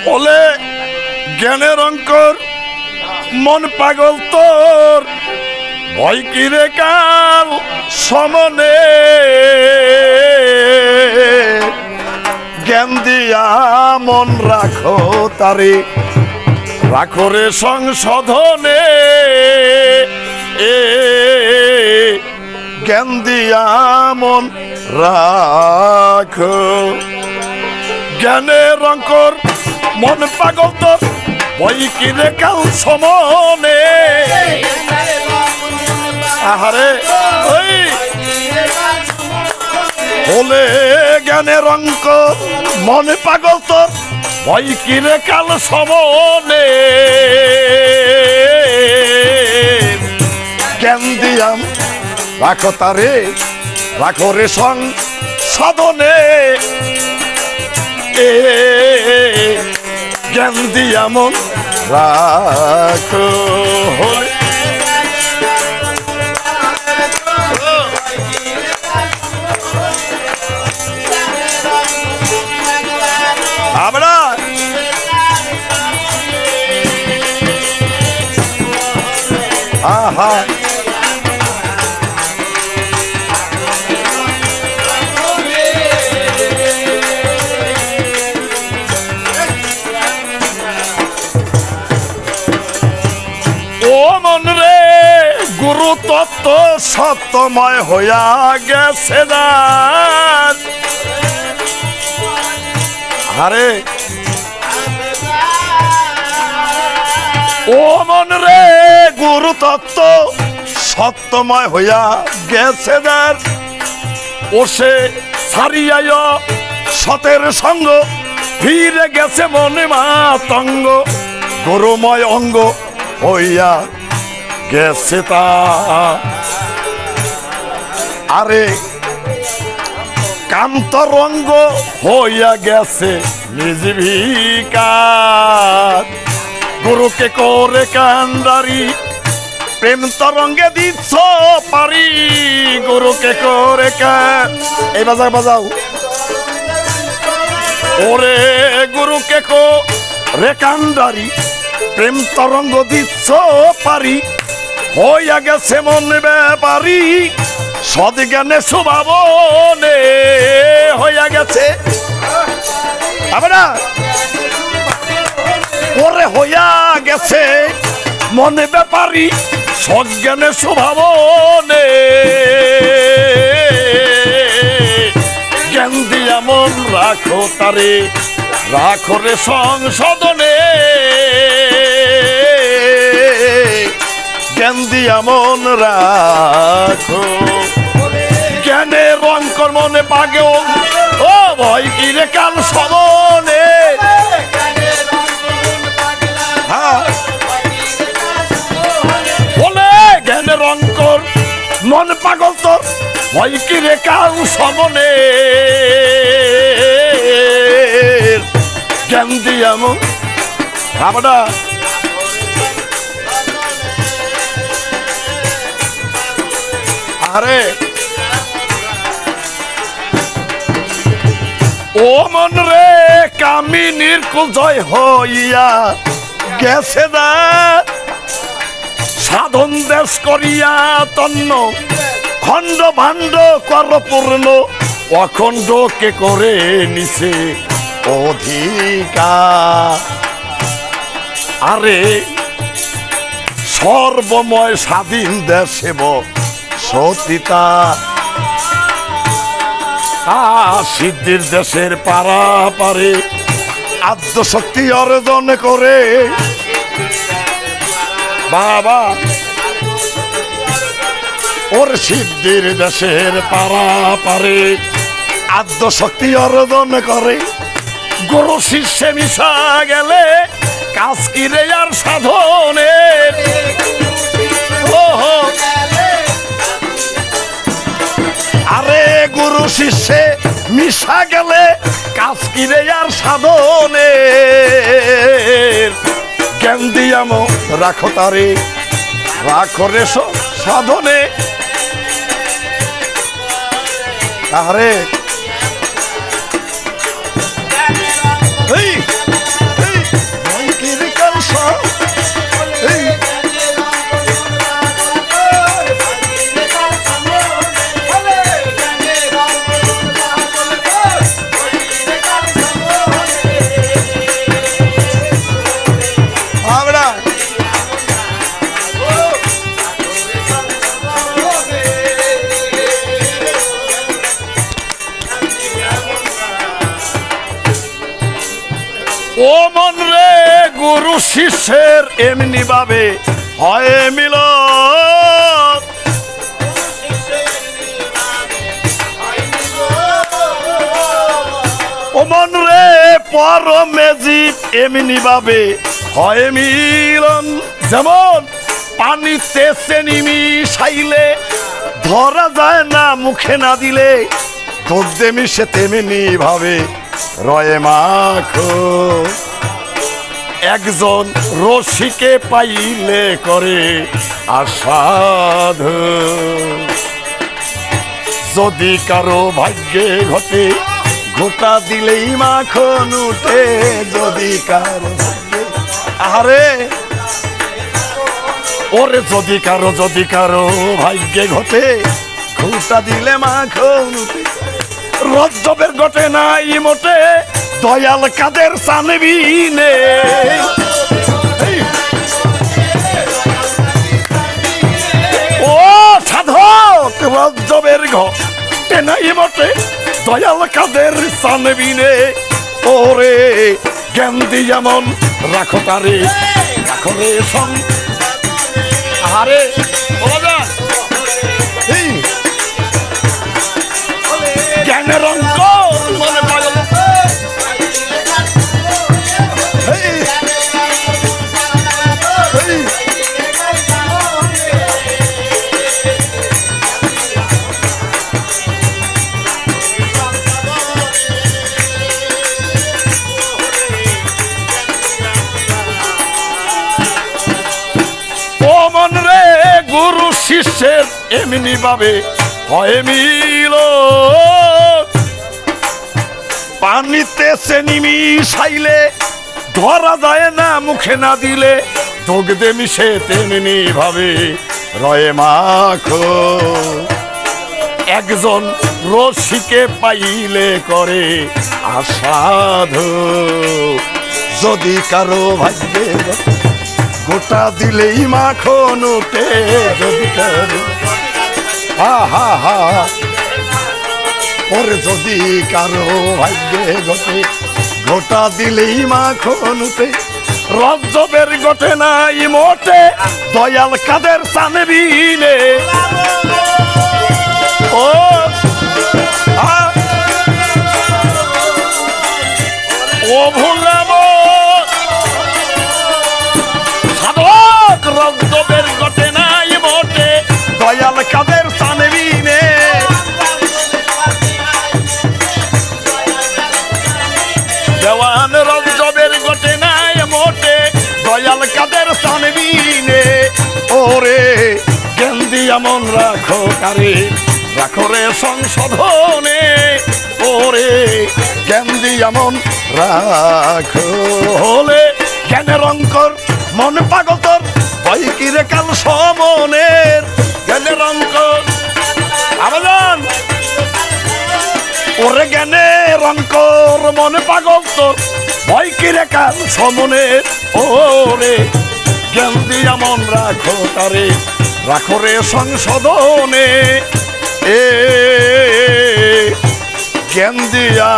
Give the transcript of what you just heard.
ওলে জ্ঞানের অঙ্কর মন পাগল তোর ভয় কি রে কাল সমনে জ্ঞান দিয়া মন রাখো তারে রাখো রে সংশোধনে জ্ঞান দিয়া মন রাখো জ্ঞানের অঙ্কর মন পাগল তোর ভয় কি রে কাল সমনে আহারে ওই বলে জ্ঞানের অঙ্ক মনে পাগল তোর ভয় কি রে কাল সমনে জ্ঞান দিয়াম রাখো তারে রাখো রে সংশোধনে জ্ঞান দিয়া মন রাখো আমরা আহা ও মন রে গুরু তত্ত্ব সত্যময় হইয়া গেছে না আরে ও মন রে গুরু তত্ত্ব সত্যময় হইয়া গেছে দার ও সে ছাড়িয়ায় সতের সঙ্গ ফিরে গেছে মনে মাতঙ্গ গরুময় অঙ্গ হইয়া গেছে তা আরে কান্তরঙ্গ হইয়া গেছে নির্জীবিকার গুরুকে করে কান্ডারি প্রেম তরঙ্গে দিচ্ছ পারি গুরুকে করে এই বাজাও বাজাও ওরে গুরুকে করে কান্ডারি প্রেম তরঙ্গ দিচ্ছ পারি হইয়া গেছে মন ব্যাপারি সদ্জ্ঞানে সুভাবনে হইয়া গেছে আমরা ওরে হইয়া গেছে মনে ব্যাপারি সজ্ঞানে সুভাবনে জ্ঞান দিয়া মন রাখো তারে রাখো রে সংশোধনে জ্ঞান দিয়া মন রাখো জ্ঞানের অঙ্কর মনে পাগেও ও ভয় কি রে কাল সমনে বলে জ্ঞানের অঙ্কর মন পাগল তোর ভয় কি রে কাল সমনে জ্ঞান দিয়া মন আমরা আরে ও মন রে কামিনীর কুজয় হইয়া গেছে না সাধন দেশ করিয়া তন্ন খণ্ড ভাণ্ড কর পূর্ণ অখণ্ড কে করে নিছে অধিকার আরে সর্বময় স্বাধীন দেশেব সতিতা সিদ্ধির দেশের পারা পারে আত্মশক্তি অর্জন করে বাবা ওর সিদ্ধির দেশের পারা পারে আত্মশক্তি অর্জন করে গুরু শিষ্যে মিশা গেলে কাজ কি রে আর সাধনের আরে গুরু শিষ্যে মিশা গেলে কাজ কি রে আর সাধনের জ্ঞান দিয়া মন রাখো তারে রাখো রে সাধনে আরে এই এই ও মন রে গুরু শিষ্যের এমনি ভাবে হয় মিলন, ও মন রে পরমে জীব এমনি ভাবে হয় মিলন। যেমন পানিতে চেনি মিশাইলে ধরা যায় না, মুখে না দিলে দুধে মিশে তেমনি ভাবে রয়ে মাখো। একজন রসিকে পাইলে করে আসাধু, যদি কারো ভাগ্যে ঘটে গোটা দিলেই মাখন উঠে। যদি কারো আহারে ওরে যদি কারো ভাগ্যে ঘটে গোটা দিলে মাখন উঠে। রজ্জবের ঘটে নাই মোটে দয়াল কাদের চানবিনে, ও সাধক রজ্জবের ঘটে নাই মোটে দয়াল কাদের চানবিনে। ওরে জ্ঞান দিয়া মন রাখো তারে, রাখো রে সং আহারে জ্ঞানের অঙ্ক মনে পাগল। ও মন রে গুরু শিষ্যের এমনি ভাবে হয় মিলন, পানিতে চেনি মিশাইলে ধরা যায় না, মুখে না দিলে দুধে মিশে তেমনি ভাবে রয়ে মাখো। একজন রসিকে পাইলে করে আসাধু, যদি কারো ভাগ্যে গোটা দিলেই মাখন উঠে। যদি কারো হা হা হা ওরে যদি কারো ভাগ্যে ঘটে গোটা দিলেই মাখন উঠে। রজ্জবের ঘটে নাই মোটে দয়াল কাদের চানবিনে, ও ও ভুলাম সাধক রজ্জবের ঘটে নাই মোটে দয়াল কাদের চানবিনে। দেওয়ান রজ্জবের ঘটে নাই মোটে দয়াল কাদের চানবিনে। ওরে জ্ঞান দিয়া মন রাখো কারে, রাখো রে সংশোধনে। ওরে জ্ঞান দিয়া মন রাখো হলে জ্ঞানের অঙ্কর মন পাগল তোর ভয় কি রে কাল সমনের। জ্ঞানের অঙ্কর আবেদন ওরে জ্ঞানের অঙ্কর মনে পাগল তোর ভয় কি রে কাল সমনের। ওরে জ্ঞান দিয়া মন রাখো তারে, রাখো রে সংশোধনে। এ জ্ঞান দিয়া